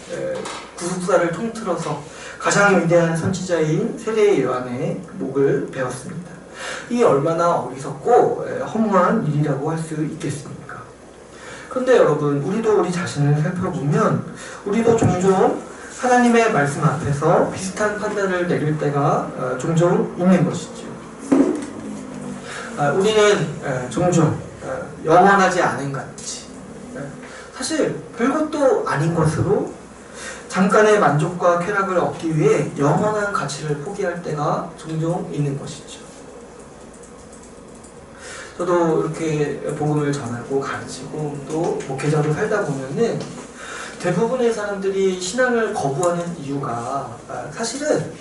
구속사를 통틀어서 가장 위대한 선지자인 세례 요한의 목을 베었습니다. 이 얼마나 어리석고 허무한 일이라고 할 수 있겠습니까? 그런데 여러분, 우리도 우리 자신을 살펴보면 우리도 종종 하나님의 말씀 앞에서 비슷한 판단을 내릴 때가 종종 있는 것이죠. 우리는 종종 영원하지 않은 가치, 사실 별것도 아닌 것으로 잠깐의 만족과 쾌락을 얻기 위해 영원한 가치를 포기할 때가 종종 있는 것이죠. 저도 이렇게 복음을 전하고 가르치고 또 목회자로 살다 보면은 대부분의 사람들이 신앙을 거부하는 이유가 사실은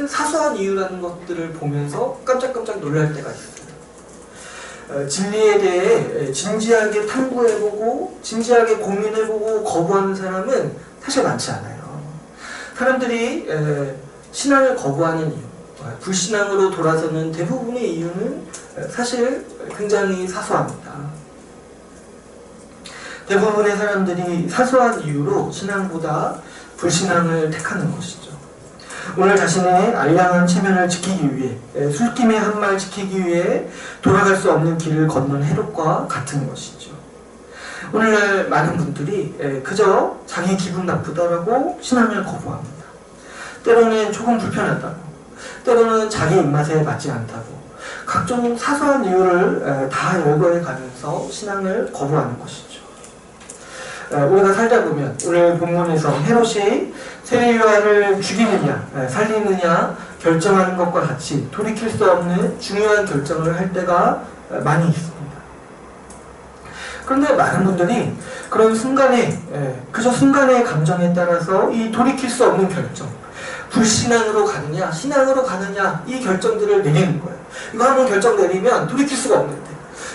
사소한 이유라는 것들을 보면서 깜짝깜짝 놀랄 때가 있어요. 진리에 대해 진지하게 탐구해보고 진지하게 고민해보고 거부하는 사람은 사실 많지 않아요. 사람들이 신앙을 거부하는 이유, 불신앙으로 돌아서는 대부분의 이유는 사실 굉장히 사소합니다. 대부분의 사람들이 사소한 이유로 신앙보다 불신앙을 택하는 것이죠. 오늘 자신의 알량한 체면을 지키기 위해, 술김에 한 말 지키기 위해 돌아갈 수 없는 길을 걷는 헤롯과 같은 것이죠. 오늘날 많은 분들이 그저 자기 기분 나쁘다라고 신앙을 거부합니다. 때로는 조금 불편하다고, 때로는 자기 입맛에 맞지 않다고 각종 사소한 이유를 다 열거해 가면서 신앙을 거부하는 것이죠. 우리가 살다 보면 오늘 본문에서 헤롯이 세례 요한을 죽이느냐 살리느냐 결정하는 것과 같이 돌이킬 수 없는 중요한 결정을 할 때가 많이 있습니다. 그런데 많은 분들이 그런 순간에 그저 순간의 감정에 따라서 이 돌이킬 수 없는 결정, 불신앙으로 가느냐 신앙으로 가느냐 이 결정들을 내리는 거예요. 이거 한번 결정 내리면 돌이킬 수가 없는데,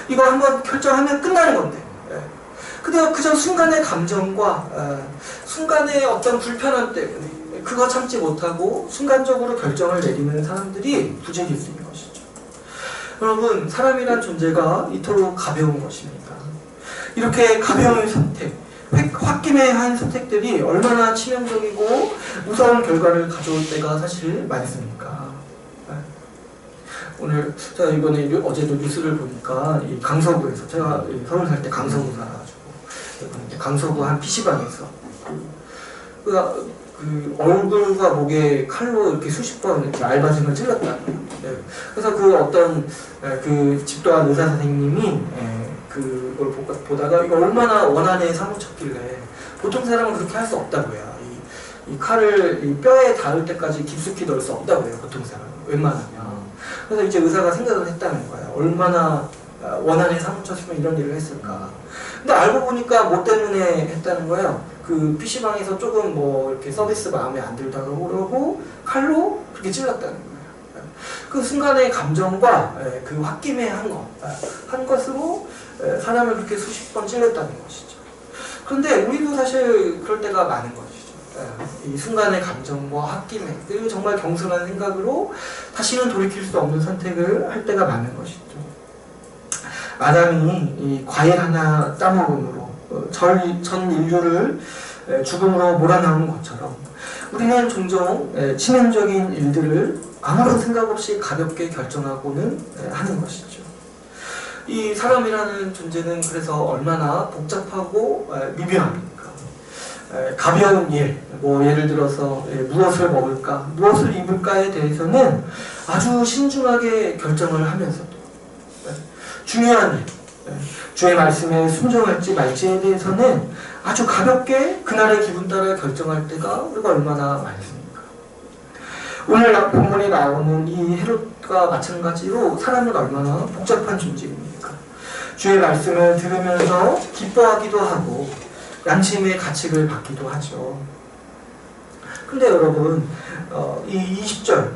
이거 한번 결정하면 끝나는 건데, 근데 그저 순간의 감정과 순간의 어떤 불편함 때문에 그거 참지 못하고 순간적으로 결정을 내리는 사람들이 부재일수인 것이죠. 여러분, 사람이란 존재가 이토록 가벼운 것입니다. 이렇게 가벼운 선택, 홧김에 선택들이 얼마나 치명적이고 무서운 결과를 가져올 때가 사실 많습니까? 오늘 제가 이번에 어제도 뉴스를 보니까 이 강서구에서, 제가 서울 살 때 강서구 살아가지고 강서구 한 PC방에서 그 얼굴과 목에 칼로 이렇게 수십 번 이렇게 알바생을 찔렀다. 그래서 그 어떤 그 집도한 의사 선생님이 그걸 보다가 이거 얼마나 원한에 사무쳤길래 보통 사람은 그렇게 할 수 없다고요. 이 칼을 이 뼈에 닿을 때까지 깊숙이 넣을 수 없다고요. 보통 사람은 웬만하면. 그래서 이제 의사가 생각을 했다는 거예요. 얼마나 원한에 사무쳤으면 이런 일을 했을까. 근데 알고 보니까 뭐 때문에 했다는 거예요. 그 PC방에서 조금 뭐 이렇게 서비스 마음에 안 들다가 그러고 칼로 그렇게 찔렀다는 거예요. 그 순간의 감정과 그 홧김에 한 것으로 사람을 그렇게 수십 번 찔렀다는 것이죠. 그런데 우리도 사실 그럴 때가 많은 것이죠. 이 순간의 감정과 홧김에, 그리고 정말 경솔한 생각으로 다시는 돌이킬 수 없는 선택을 할 때가 많은 것이죠. 아담이 이 과일 하나 따먹음으로 전 인류를 죽음으로 몰아넣은 것처럼 우리는 종종 치명적인 일들을 아무런 생각 없이 가볍게 결정하고는 하는 것이죠. 이 사람이라는 존재는 그래서 얼마나 복잡하고 미묘합니까? 가벼운 일, 뭐 예를 들어서 무엇을 먹을까, 무엇을 입을까에 대해서는 아주 신중하게 결정을 하면서도 중요한 일, 주의 말씀에 순종할지 말지에 대해서는 아주 가볍게 그날의 기분 따라 결정할 때가 우리가 얼마나 많습니까? 오늘 본문에 나오는 이 헤롯과 마찬가지로 사람은 얼마나 복잡한 존재입니까? 주의 말씀을 들으면서 기뻐하기도 하고 양심의 가책을 받기도 하죠. 근데 여러분, 이 20절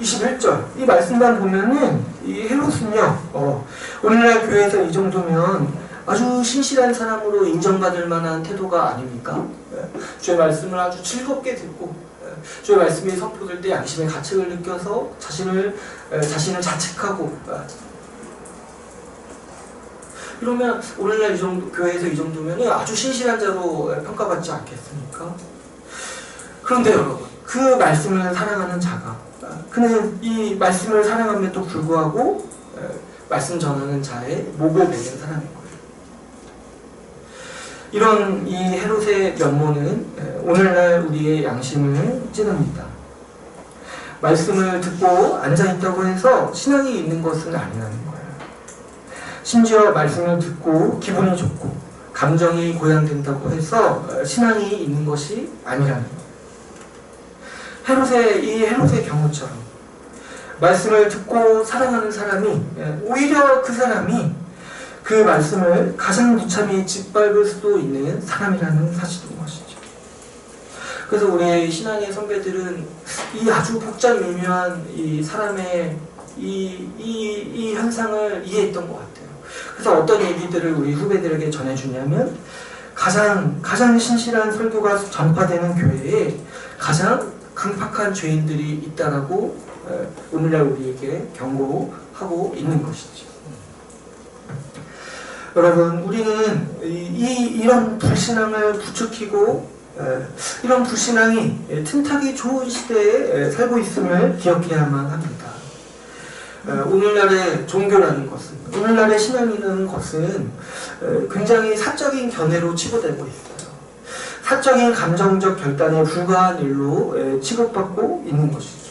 21절 이 말씀만 보면은 이 헤롯은요 오늘날 교회에서 이 정도면 아주 신실한 사람으로 인정받을 만한 태도가 아닙니까? 주의 말씀을 아주 즐겁게 듣고 주의 말씀이 선포될 때 양심의 가책을 느껴서 자신을 자책하고 이러면 오늘날 교회에서 이 정도면 아주 신실한 자로 평가받지 않겠습니까? 그런데 여러분 그 말씀을 사랑하는 자가 그는 이 말씀을 사랑함에도 불구하고 말씀 전하는 자의 목을 매는 사람인 거예요. 이런 이 헤롯의 면모는 오늘날 우리의 양심을 찌릅니다. 말씀을 듣고 앉아있다고 해서 신앙이 있는 것은 아니라는 거예요. 심지어 말씀을 듣고 기분이 좋고 감정이 고양된다고 해서 신앙이 있는 것이 아니라는 거예요. 이 헤롯의 경우처럼 말씀을 듣고 사랑하는 사람이 오히려 그 사람이 그 말씀을 가장 무참히 짓밟을 수도 있는 사람이라는 사실인 것이죠. 그래서 우리의 신앙의 선배들은 이 아주 복잡미묘한 이 사람의 이 현상을 이해했던 것 같아요. 그래서 어떤 얘기들을 우리 후배들에게 전해주냐면 가장 신실한 설교가 전파되는 교회에 가장 강팍한 죄인들이 있다라고 오늘날 우리에게 경고하고 있는 것이죠. 여러분, 우리는 이런 불신앙을 부추기고 이런 불신앙이 틈타기 좋은 시대에 살고 있음을 기억해야만 합니다. 오늘날의 종교라는 것은, 오늘날의 신앙이라는 것은 굉장히 사적인 견해로 치부되고 있어요. 사적인 감정적 결단에 불과한 일로 취급받고 있는 것이죠.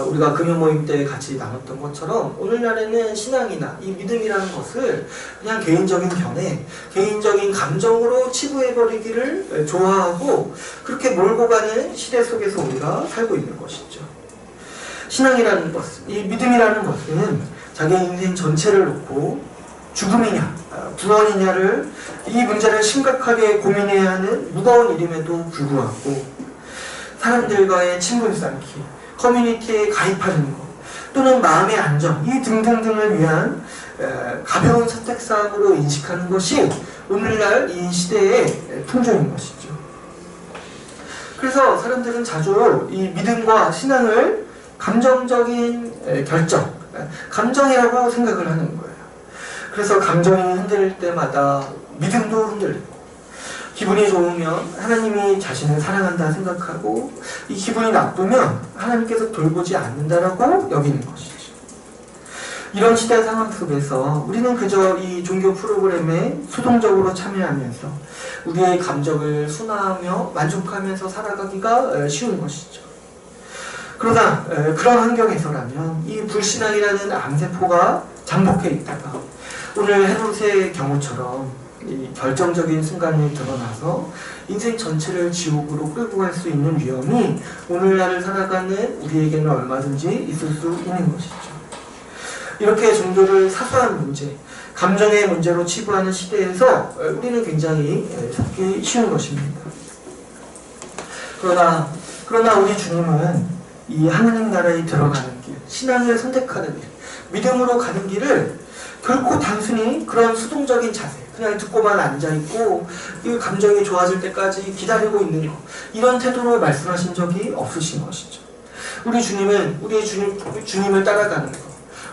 우리가 금요 모임 때 같이 나눴던 것처럼 오늘날에는 신앙이나 이 믿음이라는 것을 그냥 개인적인 견해, 개인적인 감정으로 치부해버리기를 좋아하고 그렇게 몰고 가는 시대 속에서 우리가 살고 있는 것이죠. 신앙이라는 것, 이 믿음이라는 것은 자기 인생 전체를 놓고 죽음이냐, 구원이냐를 이 문제를 심각하게 고민해야 하는 무거운 일임에도 불구하고 사람들과의 친분 쌓기, 커뮤니티에 가입하는 것, 또는 마음의 안정, 이 등등등을 위한 가벼운 선택사항으로 인식하는 것이 오늘날 이 시대의 풍조인 것이죠. 그래서 사람들은 자주 이 믿음과 신앙을 감정적인 결정, 감정이라고 생각을 하는 거예요. 그래서 감정이 흔들릴 때마다 믿음도 흔들리고, 기분이 좋으면 하나님이 자신을 사랑한다 생각하고 이 기분이 나쁘면 하나님께서 돌보지 않는다라고 여기는 것이죠. 이런 시대 상황 속에서 우리는 그저 이 종교 프로그램에 수동적으로 참여하면서 우리의 감정을 순화하며 만족하면서 살아가기가 쉬운 것이죠. 그러나 그런 환경에서라면 이 불신앙이라는 암세포가 잠복해 있다가 오늘 헤롯의 경우처럼 이 결정적인 순간이 드러나서 인생 전체를 지옥으로 끌고 갈 수 있는 위험이 오늘날을 살아가는 우리에게는 얼마든지 있을 수 있는 것이죠. 이렇게 종교를 사소한 문제, 감정의 문제로 치부하는 시대에서 우리는 굉장히 속기 쉬운 것입니다. 그러나 우리 주님은 이 하나님 나라에 들어가는 길, 신앙을 선택하는 길, 믿음으로 가는 길을 결코 단순히 그런 수동적인 자세, 그냥 듣고만 앉아있고 이 감정이 좋아질 때까지 기다리고 있는 것, 이런 태도로 말씀하신 적이 없으신 것이죠. 우리 주님을 따라가는 것,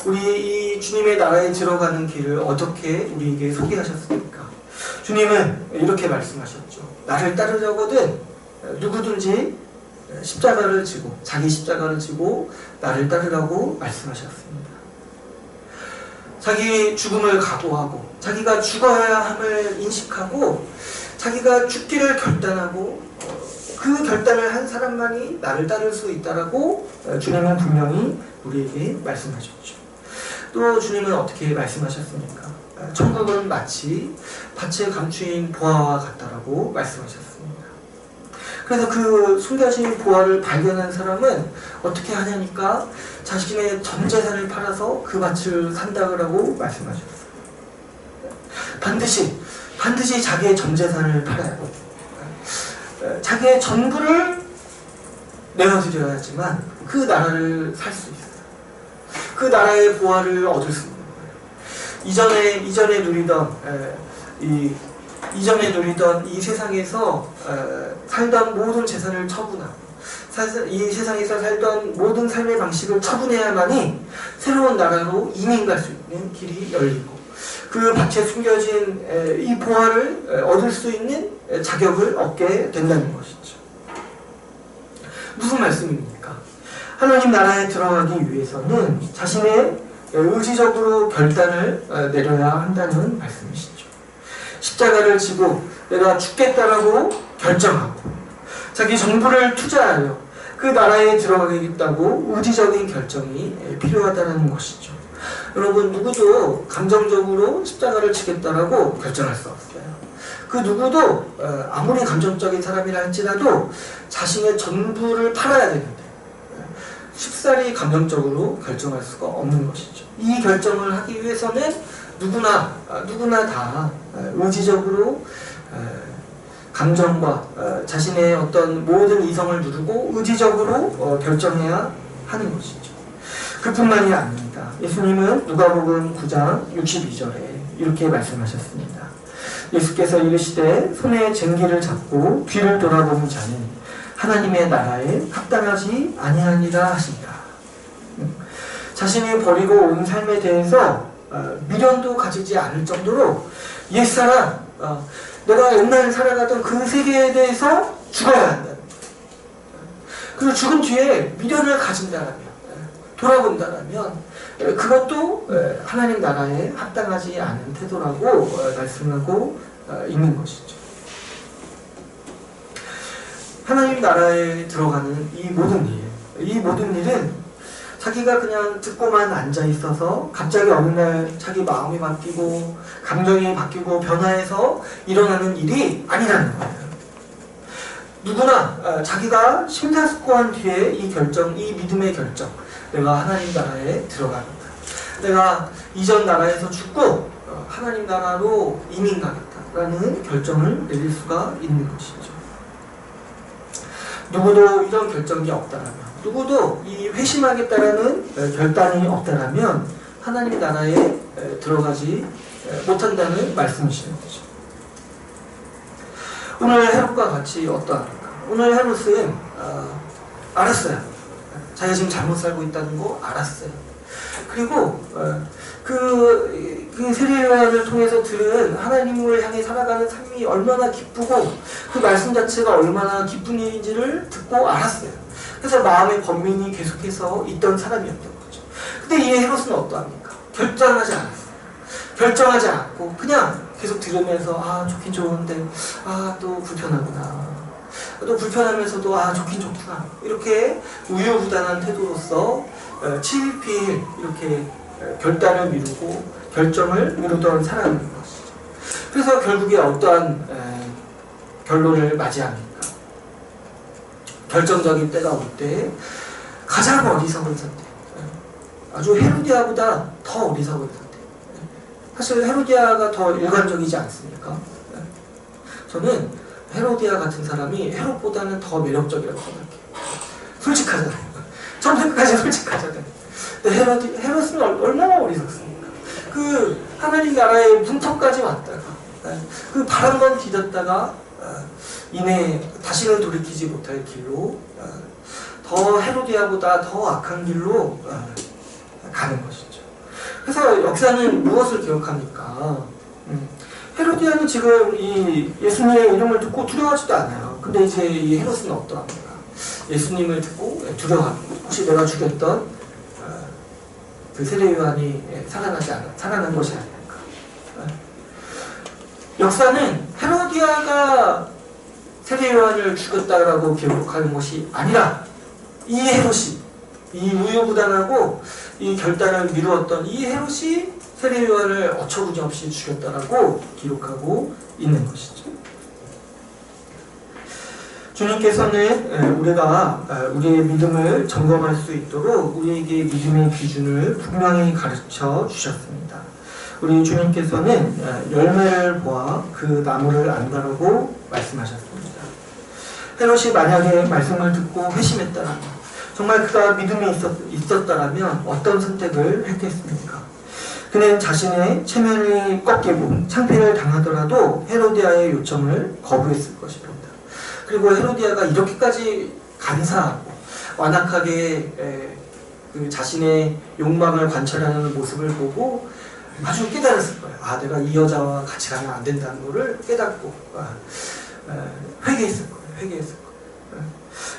우리 이 주님의 나라에 들어가는 길을 어떻게 우리에게 소개하셨습니까? 주님은 이렇게 말씀하셨죠. 나를 따르려거든 누구든지 십자가를 지고, 자기 십자가를 지고 나를 따르라고 말씀하셨습니다. 자기 죽음을 각오하고 자기가 죽어야 함을 인식하고 자기가 죽기를 결단하고 그 결단을 한 사람만이 나를 따를 수 있다라고 주님은 분명히 우리에게 말씀하셨죠. 또 주님은 어떻게 말씀하셨습니까? 천국은 마치 밭에 감추인 보화와 같다라고 말씀하셨습니다. 그래서 그 숨겨진 보화를 발견한 사람은 어떻게 하냐니까 자신의 전 재산을 팔아서 그 밭을 산다고 말씀하셨어요. 반드시 자기의 전 재산을 팔아야 합니다. 자기의 전부를 내어드려야지만 그 나라를 살 수 있어요. 그 나라의 보화를 얻을 수 있는 거예요. 이전에 누리던 이 세상에서 살던 모든 재산을 처분하고 이 세상에서 살던 모든 삶의 방식을 처분해야만이 새로운 나라로 이민 갈 수 있는 길이 열리고 그 밭에 숨겨진 이 보화를 얻을 수 있는 자격을 얻게 된다는 것이죠. 무슨 말씀입니까? 하나님 나라에 들어가기 위해서는 자신의 의지적으로 결단을 내려야 한다는 말씀이시죠. 십자가를 지고 내가 죽겠다라고 결정하고 자기 전부를 투자하여 그 나라에 들어가겠다고 의지적인 결정이 필요하다는 것이죠. 여러분, 누구도 감정적으로 십자가를 지겠다라고 결정할 수 없어요. 그 누구도 아무리 감정적인 사람이라 할지라도 자신의 전부를 팔아야 되는데 쉽사리 감정적으로 결정할 수가 없는 것이죠. 이 결정을 하기 위해서는 누구나 다 의지적으로 감정과 자신의 어떤 모든 이성을 누르고 의지적으로 결정해야 하는 것이죠. 그뿐만이 아닙니다. 예수님은 누가복음 9장 62절에 이렇게 말씀하셨습니다. 예수께서 이르시되 손에 쟁기를 잡고 뒤를 돌아보는 자는 하나님의 나라에 합당하지 아니하니라 하신다. 자신이 버리고 온 삶에 대해서 미련도 가지지 않을 정도로 옛사람, 내가 옛날에 살아가던 그 세계에 대해서 죽어야 한다. 그리고 죽은 뒤에 미련을 가진다라면, 돌아본다라면 그것도 하나님 나라에 합당하지 않은 태도라고 말씀하고 있는 것이죠. 하나님 나라에 들어가는 이 모든 일은 자기가 그냥 듣고만 앉아 있어서 갑자기 어느 날 자기 마음이 바뀌고 감정이 바뀌고 변화해서 일어나는 일이 아니라는 거예요. 누구나 자기가 심사숙고한 뒤에 이 믿음의 결정, 내가 하나님 나라에 들어가겠다. 내가 이전 나라에서 죽고 하나님 나라로 이민 가겠다라는 결정을 내릴 수가 있는 것이죠. 누구도 이런 결정이 없다라면, 누구도 이 회심하겠다라는 결단이 없다라면 하나님 나라에 들어가지 못한다는 말씀이시는 거죠. 오늘 헤롯과 같이 어떠합니까? 오늘 헤롯은 알았어요. 자기가 지금 잘못 살고 있다는 거 알았어요. 그리고 그 세례요한을 통해서 들은 하나님을 향해 살아가는 삶이 얼마나 기쁘고 그 말씀 자체가 얼마나 기쁜 일인지를 듣고 알았어요. 그래서 마음의 번민이 계속해서 있던 사람이었던 거죠. 근데 이 헤롯은 어떠합니까? 결정하지 않았어요. 결정하지 않고 그냥 계속 들으면서 좋긴 좋은데 또 불편하구나. 또 불편하면서도 좋긴 좋구나. 이렇게 우유부단한 태도로서 7일필 이렇게 결단을 미루고 결정을 미루던 사람인 것이죠. 그래서 결국에 어떠한 결론을 맞이합니까? 결정적인 때가 올 때 가장 어리석은 선택, 아주 헤로디아보다 더 어리석은 선택. 사실 헤로디아가 더 일관적이지 않습니까? 저는 헤로디아 같은 사람이 헤롯보다는 더 매력적이라고 생각해요. 솔직하잖아요. 처음부터까지 솔직하잖아요. 근데 헤롯은 얼마나 어리석습니까? 그 하나님 나라의 문턱까지 왔다가 그 발 한 번 디뎠다가 이내 다시는 돌이키지 못할 길로 더 헤로디아보다 더 악한 길로 가는 것이죠. 그래서 역사는 무엇을 기억합니까? 헤로디아는 지금 이 예수님의 이름을 듣고 두려워하지도 않아요. 근데 이제 이 헤롯은 어떠합니까? 예수님을 듣고 두려워합니다. 혹시 내가 죽였던 그 세례 요한이 살아난 것이 아닐까? 역사는 헤로디아가 세례 요한을 죽였다라고 기록하는 것이 아니라 이 헤롯이, 이 우유부단하고 이 결단을 미루었던 이 헤롯이 세례 요한을 어처구니 없이 죽였다라고 기록하고 있는 것이죠. 주님께서는 우리가 우리의 믿음을 점검할 수 있도록 우리에게 믿음의 기준을 분명히 가르쳐 주셨습니다. 우리 주님께서는 열매를 보아 그 나무를 안다라고 말씀하셨습니다. 헤롯이 만약에 말씀을 듣고 회심했다라면, 정말 그가 믿음이 있었다면 어떤 선택을 했겠습니까? 그는 자신의 체면이 꺾이고 창피를 당하더라도 헤로디아의 요청을 거부했을 것입니다. 그리고 헤로디아가 이렇게까지 간사하고 완악하게 그 자신의 욕망을 관찰하는 모습을 보고 아주 깨달았을 거예요. 아, 내가 이 여자와 같이 가면 안 된다는 것을 깨닫고 회개했을 거예요. 회개했을 거예요.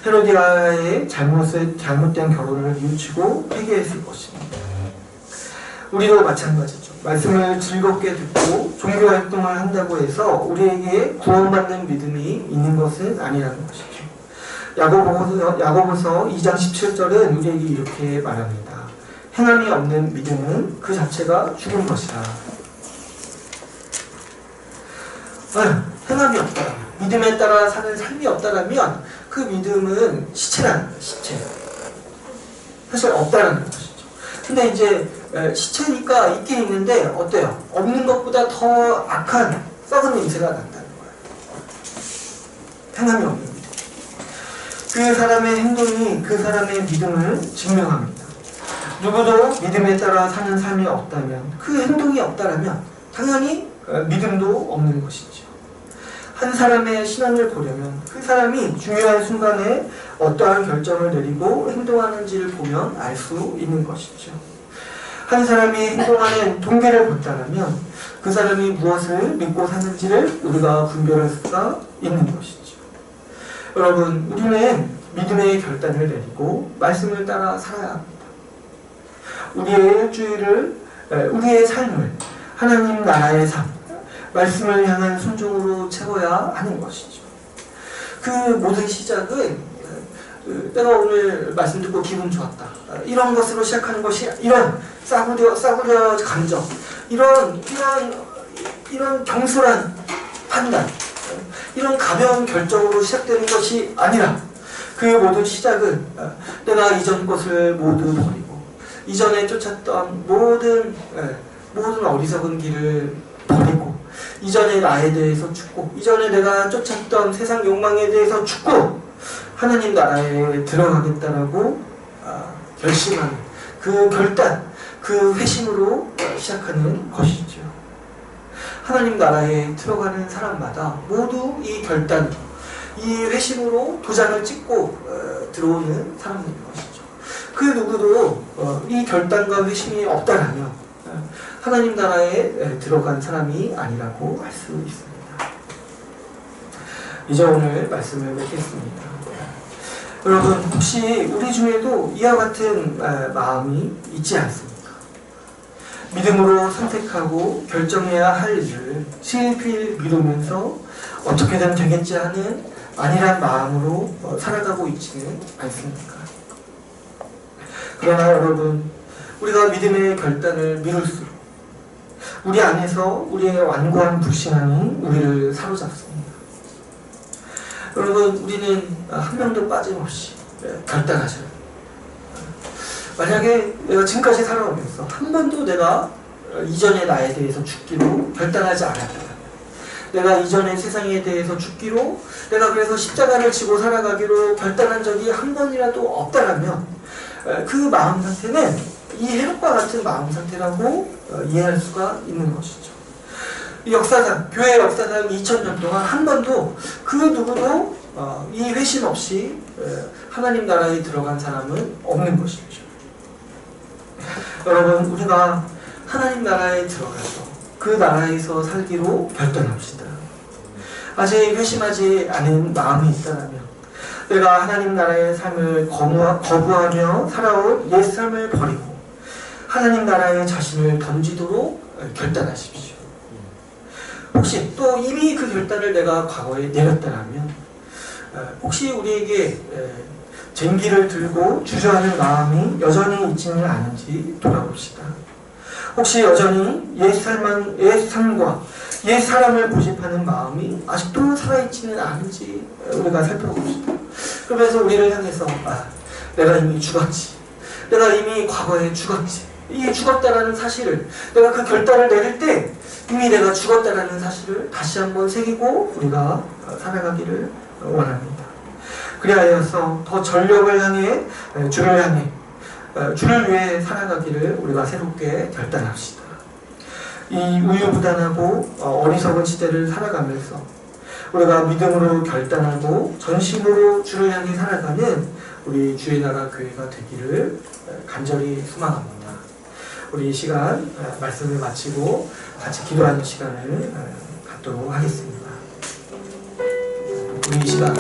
헤로디아의 잘못된 결혼을 뉘우치고 회개했을 것입니다. 우리도 마찬가지죠. 말씀을 즐겁게 듣고 종교 활동을 한다고 해서 우리에게 구원받는 믿음이 있는 것은 아니라는 것이죠. 야고보서 2장 17절은 우리에게 이렇게 말합니다. 행함이 없는 믿음은 그 자체가 죽은 것이다. 행함이 없다라면, 믿음에 따라 사는 삶이 없다라면 그 믿음은 시체라는 거예요. 시체. 사실 없다라는 것이죠. 근데 이제 시체니까 있긴 있는데 어때요? 없는 것보다 더 악한 썩은 냄새가 난다는 거예요. 행함이 없는 믿음. 그 사람의 행동이 그 사람의 믿음을 증명합니다. 누구도 믿음에 따라 사는 삶이 없다면, 그 행동이 없다라면 당연히 믿음도 없는 것이죠. 한 사람의 신앙을 보려면 그 사람이 중요한 순간에 어떠한 결정을 내리고 행동하는지를 보면 알 수 있는 것이죠. 한 사람이 행동하는 동기를 본다면 그 사람이 무엇을 믿고 사는지를 우리가 분별할 수가 있는 것이죠. 여러분, 우리는 믿음의 결단을 내리고 말씀을 따라 살아야 합니다. 우리의 일주일을, 우리의 삶을 하나님 나라의 삶, 말씀을 향한 순종으로 채워야 하는 것이죠. 그 모든 시작은 내가 오늘 말씀 듣고 기분 좋았다, 이런 것으로 시작하는 것이, 이런 싸구려 감정, 이런 경솔한 판단, 이런 가벼운 결정으로 시작되는 것이 아니라 그 모든 시작은 내가 이전 것을 모두 버리고 이전에 쫓았던 모든 어리석은 길을 버리고 이전의 나에 대해서 죽고 이전에 내가 쫓았던 세상 욕망에 대해서 죽고 하나님 나라에 들어가겠다라고 결심하는 그 결단, 그 회심으로 시작하는 것이죠. 하나님 나라에 들어가는 사람마다 모두 이 결단, 이 회심으로 도장을 찍고 들어오는 사람들인 것이죠. 그 누구도 이 결단과 회심이 없다라면 하나님 나라에 들어간 사람이 아니라고 할 수 있습니다. 이제 오늘 말씀을 맺겠습니다. 여러분, 혹시 우리 중에도 이와 같은 마음이 있지 않습니까? 믿음으로 선택하고 결정해야 할 일을 실필 미루면서 어떻게든 되겠지 하는 안일한 마음으로 살아가고 있지는 않습니까? 그러나 여러분, 우리가 믿음의 결단을 미룰수록 우리 안에서 우리의 완고한 불신앙이 우리를 사로잡습니다. 여러분, 우리는 한 명도 빠짐없이 결단하셔야 돼요. 만약에 내가 지금까지 살아오면서 한 번도 내가 이전의 나에 대해서 죽기로 결단하지 않았다면, 내가 이전의 세상에 대해서 죽기로, 내가 그래서 십자가를 지고 살아가기로 결단한 적이 한 번이라도 없다라면 그 마음 상태는 이 해롭과 같은 마음 상태라고 이해할 수가 있는 것이죠. 역사상, 교회 역사상 2000년 동안 한 번도 그 누구도 이 회심 없이 하나님 나라에 들어간 사람은 없는 것이죠. 여러분, 우리가 하나님 나라에 들어가서 그 나라에서 살기로 결단합시다. 아직 회심하지 않은 마음이 있다면 내가 하나님 나라의 삶을 거부하며 살아온 옛 삶을 버리고 하나님 나라에 자신을 던지도록 결단하십시오. 혹시 또 이미 그 결단을 내가 과거에 내렸다면 혹시 우리에게 쟁기를 들고 주저하는 마음이 여전히 있지는 않은지 돌아봅시다. 혹시 여전히 옛 삶과 옛 사람을 고집하는 마음이 아직도 살아있지는 않은지 우리가 살펴봅시다. 그러면서 우리를 향해서 내가 이미 죽었지, 내가 이미 과거에 죽었지, 이 죽었다라는 사실을, 내가 그 결단을 내릴 때 이미 내가 죽었다라는 사실을 다시 한번 새기고 우리가 살아가기를 원합니다. 그리하여서 더 전력을 향해 주를 향해 주를 위해 살아가기를 우리가 새롭게 결단합시다. 이 우유부단하고 어리석은 시대를 살아가면서 우리가 믿음으로 결단하고 전심으로 주를 향해 살아가는 우리 주의 나라 교회가 되기를 간절히 소망합니다. 우리 이 시간 말씀을 마치고 같이 기도하는 시간을 갖도록 하겠습니다. 우리 이 시간